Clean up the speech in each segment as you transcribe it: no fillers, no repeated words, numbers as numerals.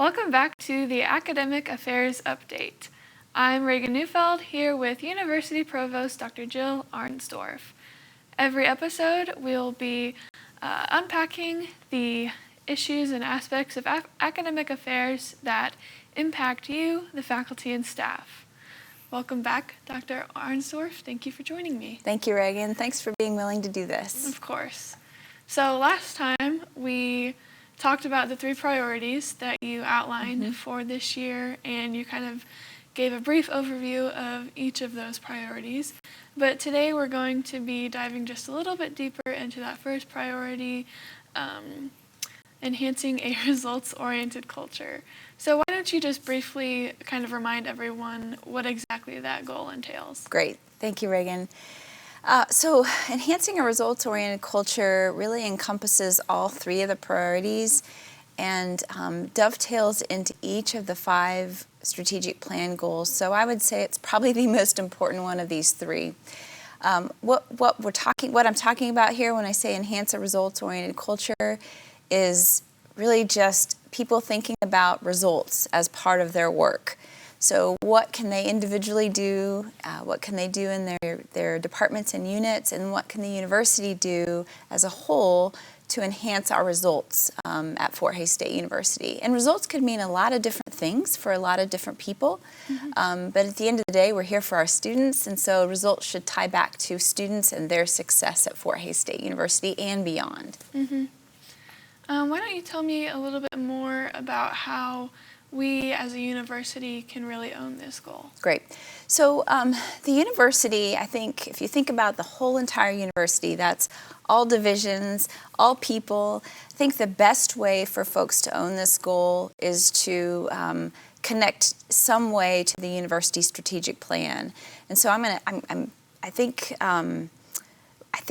Welcome back to the Academic Affairs Update. I'm Raegan Neufeld here with University Provost Dr. Jill Arensdorf. Every episode we'll be unpacking the issues and aspects of academic affairs that impact you, the faculty and staff. Welcome back, Dr. Arensdorf. Thank you for joining me. Thank you, Raegan. Thanks for being willing to do this. Of course. So last time we talked about the 3 priorities that you outlined for this year, and you kind of gave a brief overview of each of those priorities. But today we're going to be diving just a little bit deeper into that first priority, enhancing a results-oriented culture. So why don't you just briefly kind of remind everyone what exactly that goal entails? Great. Thank you, Raegan. So enhancing a results-oriented culture really encompasses all 3 of the priorities and dovetails into each of the 5 strategic plan goals. So I would say it's probably the most important one of these 3. What I'm talking about here when I say enhance a results-oriented culture is really just people thinking about results as part of their work. So what can they individually do, what can they do in their departments and units, and what can the university do as a whole to enhance our results at Fort Hays State University. And results could mean a lot of different things for a lot of different people, but at the end of the day we're here for our students, and so results should tie back to students and their success at Fort Hays State University and beyond. Why don't you tell me a little bit more about how we as a university can really own this goal? Great. So the university, I think, if you think about the whole entire university, that's all divisions, all people. I think the best way for folks to own this goal is to connect some way to the university strategic plan. And so I think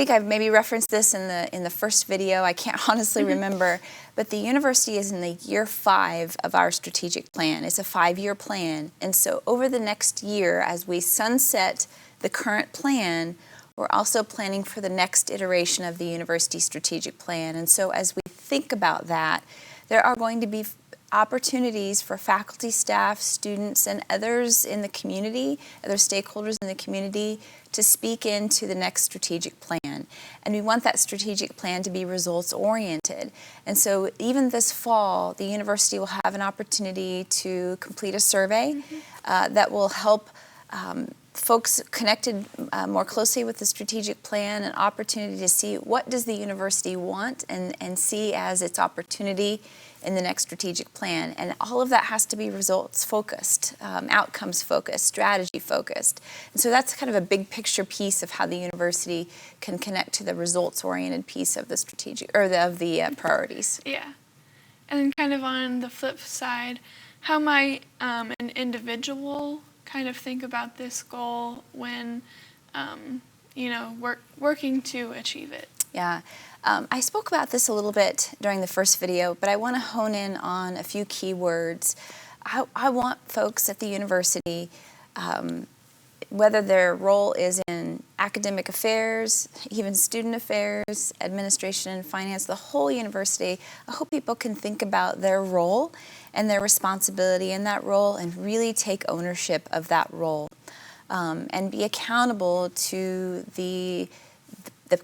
I've maybe referenced this in the first video. I can't honestly remember, but the university is in the year 5 of our strategic plan. It's a 5-year plan, and so over the next year, as we sunset the current plan, we're also planning for the next iteration of the university strategic plan. And so as we think about that, there are going to be opportunities for faculty, staff, students, and others in the community, other stakeholders in the community, to speak into the next strategic plan. And we want that strategic plan to be results-oriented. And so even this fall, the university will have an opportunity to complete a survey that will help folks connected more closely with the strategic plan, an opportunity to see what does the university want and see as its opportunity in the next strategic plan. And all of that has to be results-focused, outcomes-focused, strategy-focused. And so that's kind of a big picture piece of how the university can connect to the results-oriented piece of the strategic, or of the priorities. Yeah. And then kind of on the flip side, how might an individual kind of think about this goal when, working to achieve it? Yeah. I spoke about this a little bit during the first video, but I want to hone in on a few key words. I want folks at the university, whether their role is in academic affairs, even student affairs, administration and finance, the whole university, I hope people can think about their role and their responsibility in that role and really take ownership of that role and be accountable to the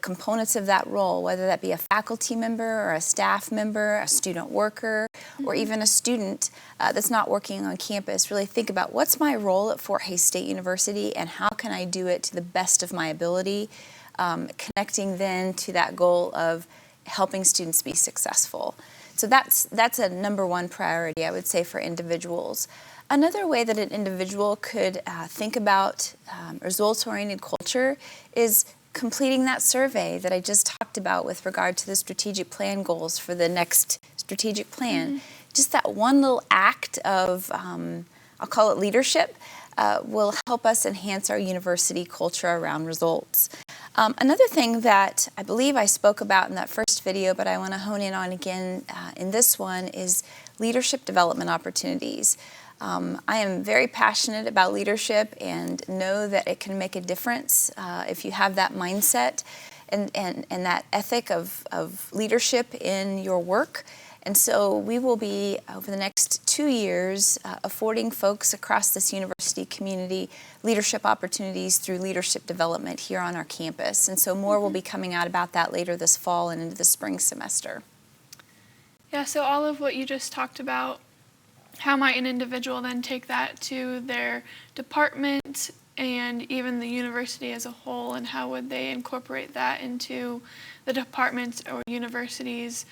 components of that role, whether that be a faculty member or a staff member, a student worker, or even a student that's not working on campus. Really think about what's my role at Fort Hays State University and how can I do it to the best of my ability, connecting then to that goal of helping students be successful. So that's a number 1 priority, I would say, for individuals. Another way that an individual could think about results-oriented culture is completing that survey that I just talked about with regard to the strategic plan goals for the next strategic plan. Just that one little act of, I'll call it leadership, will help us enhance our university culture around results. Another thing that I believe I spoke about in that first video, but I want to hone in on again in this one, is leadership development opportunities. I am very passionate about leadership and know that it can make a difference if you have that mindset and that ethic of leadership in your work. And so we will be, over the next 2 years, affording folks across this university community leadership opportunities through leadership development here on our campus. And so more will be coming out about that later this fall and into the spring semester. Yeah, so all of what you just talked about, how might an individual then take that to their department and even the university as a whole, and how would they incorporate that into the department's or university's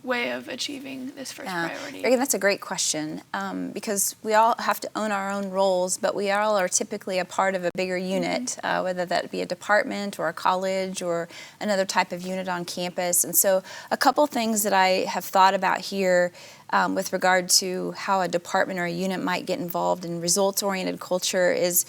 way of achieving this first priority? Raegan, that's a great question, because we all have to own our own roles, but we all are typically a part of a bigger unit, whether that be a department or a college or another type of unit on campus. And so a couple things that I have thought about here with regard to how a department or a unit might get involved in results-oriented culture is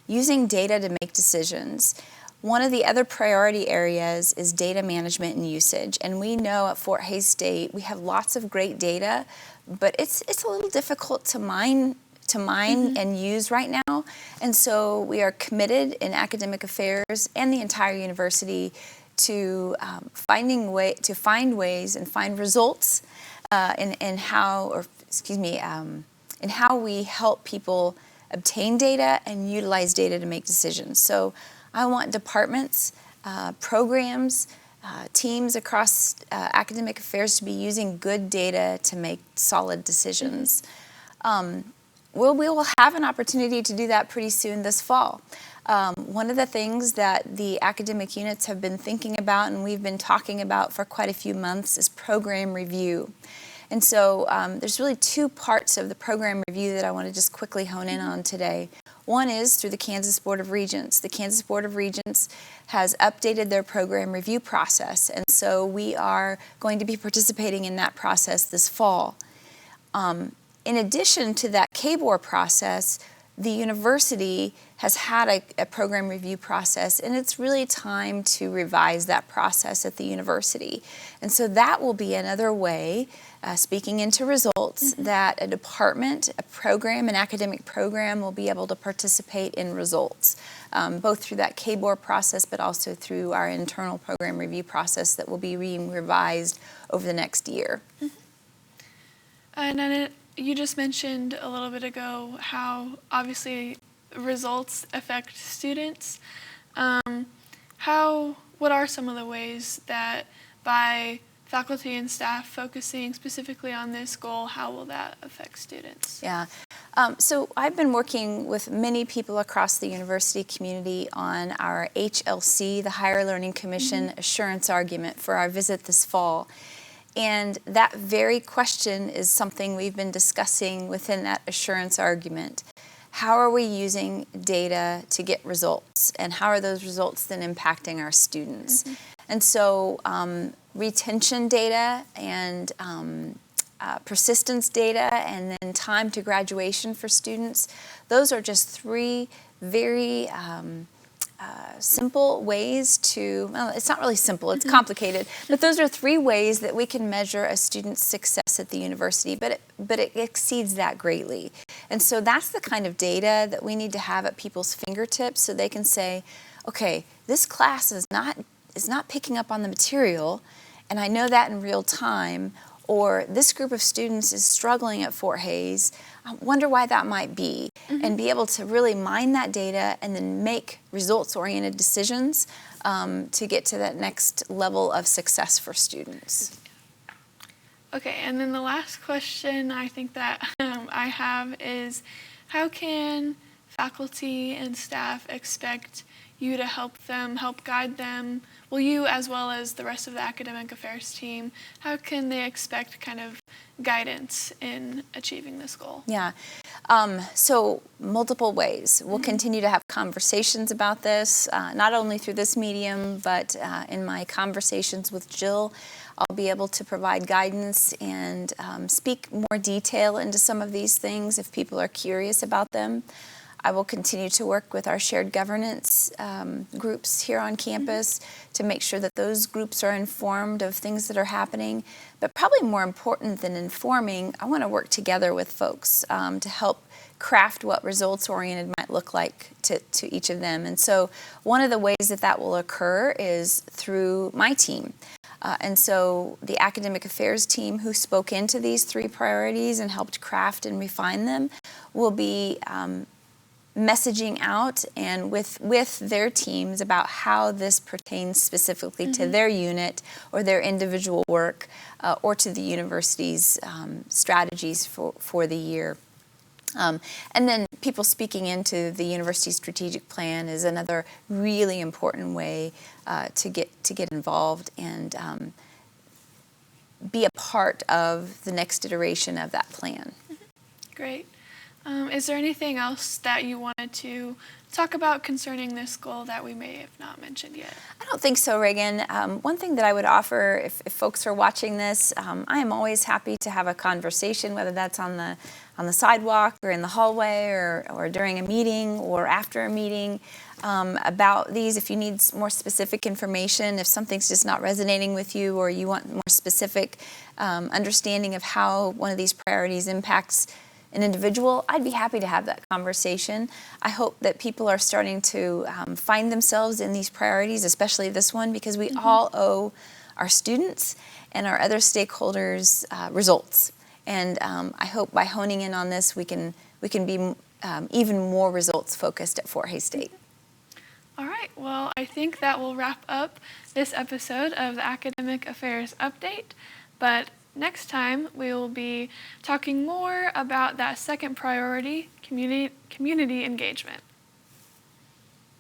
using data to make decisions. One of the other priority areas is data management and usage. And we know at Fort Hays State we have lots of great data, but it's a little difficult to mine and use right now. And so we are committed in academic affairs and the entire university to find ways and find results in how we help people obtain data and utilize data to make decisions. So I want departments, programs, teams across academic affairs to be using good data to make solid decisions. We will have an opportunity to do that pretty soon this fall. One of the things that the academic units have been thinking about and we've been talking about for quite a few months is program review. And so there's really two parts of the program review that I want to just quickly hone in on today. One is through the Kansas Board of Regents. The Kansas Board of Regents has updated their program review process, and so we are going to be participating in that process this fall. In addition to that KBOR process, the university has had a program review process, and it's really time to revise that process at the university. And so that will be another way, speaking into results, that a department, a program, an academic program will be able to participate in results, both through that KBOR process, but also through our internal program review process that will be being revised over the next year. And then you just mentioned a little bit ago how obviously results affect students. What are some of the ways that by faculty and staff focusing specifically on this goal, how will that affect students? Yeah. So I've been working with many people across the university community on our HLC, the Higher Learning Commission assurance argument for our visit this fall. And that very question is something we've been discussing within that assurance argument. How are we using data to get results? And how are those results then impacting our students? And so retention data and persistence data and then time to graduation for students, those are just three very simple ways to, well, it's not really simple, it's complicated, but those are three ways that we can measure a student's success at the university, but it exceeds that greatly. And so that's the kind of data that we need to have at people's fingertips so they can say, okay, this class is not picking up on the material, and I know that in real time, or this group of students is struggling at Fort Hays, I wonder why that might be, and be able to really mine that data and then make results-oriented decisions to get to that next level of success for students. Okay, and then the last question I think that I have is, how can faculty and staff expect you to help guide them, well, you as well as the rest of the academic affairs team, how can they expect kind of guidance in achieving this goal? Yeah, so multiple ways. We'll continue to have conversations about this, not only through this medium, but in my conversations with Jill, I'll be able to provide guidance and speak more detail into some of these things if people are curious about them. I will continue to work with our shared governance groups here on campus to make sure that those groups are informed of things that are happening. But probably more important than informing, I want to work together with folks to help craft what results-oriented might look like to each of them. And so one of the ways that will occur is through my team. And so the academic affairs team who spoke into these 3 priorities and helped craft and refine them will be messaging out and with their teams about how this pertains specifically to their unit or their individual work or to the university's strategies for the year. And then people speaking into the university's strategic plan is another really important way to get involved and be a part of the next iteration of that plan. Great. Is there anything else that you wanted to talk about concerning this goal that we may have not mentioned yet? I don't think so, Raegan. One thing that I would offer if folks are watching this, I am always happy to have a conversation, whether that's on the sidewalk or in the hallway or during a meeting or after a meeting about these. If you need more specific information, if something's just not resonating with you or you want more specific understanding of how one of these priorities impacts an individual, I'd be happy to have that conversation. I hope that people are starting to find themselves in these priorities, especially this one, because we all owe our students and our other stakeholders results. And I hope by honing in on this, we can be even more results focused at Fort Hays State. All right, well, I think that will wrap up this episode of the Academic Affairs Update, but next time we will be talking more about that second priority, community engagement.